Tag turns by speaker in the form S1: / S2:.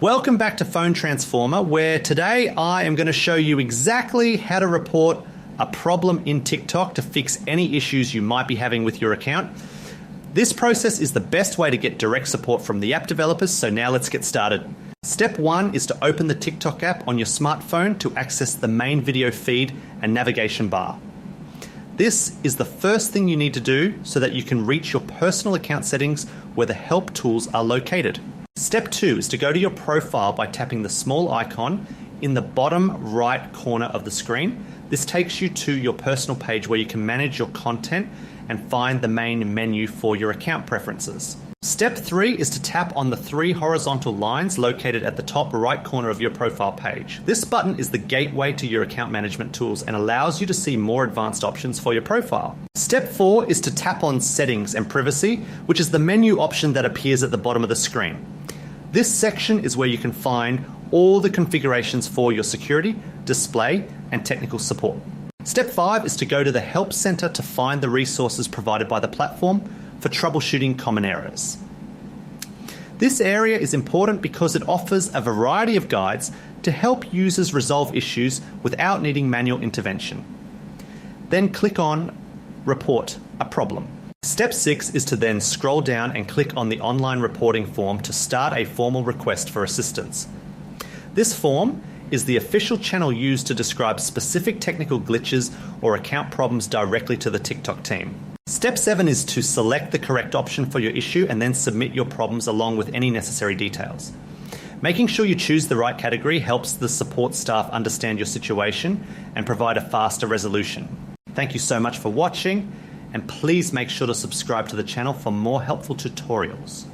S1: Welcome back to Phone Transformer, where today I am going to show you exactly how to report a problem in TikTok to fix any issues you might be having with your account. This process is the best way to get direct support from the app developers, so now let's get started. Step 1 is to open the TikTok app on your smartphone to access the main video feed and navigation bar. This is the first thing you need to do so that you can reach your personal account settings where the help tools are located. Step 2 is to go to your profile by tapping the small icon in the bottom right corner of the screen. This takes you to your personal page where you can manage your content and find the main menu for your account preferences. Step 3 is to tap on the 3 horizontal lines located at the top right corner of your profile page. This button is the gateway to your account management tools and allows you to see more advanced options for your profile. Step 4 is to tap on Settings and Privacy, which is the menu option that appears at the bottom of the screen. This section is where you can find all the configurations for your security, display, and technical support. Step 5 is to go to the Help Center to find the resources provided by the platform for troubleshooting common errors. This area is important because it offers a variety of guides to help users resolve issues without needing manual intervention. Then click on Report a Problem. Step 6 is to then scroll down and click on the online reporting form to start a formal request for assistance. This form is the official channel used to describe specific technical glitches or account problems directly to the TikTok team. Step 7 is to select the correct option for your issue and then submit your problems along with any necessary details. Making sure you choose the right category helps the support staff understand your situation and provide a faster resolution. Thank you so much for watching, and please make sure to subscribe to the channel for more helpful tutorials.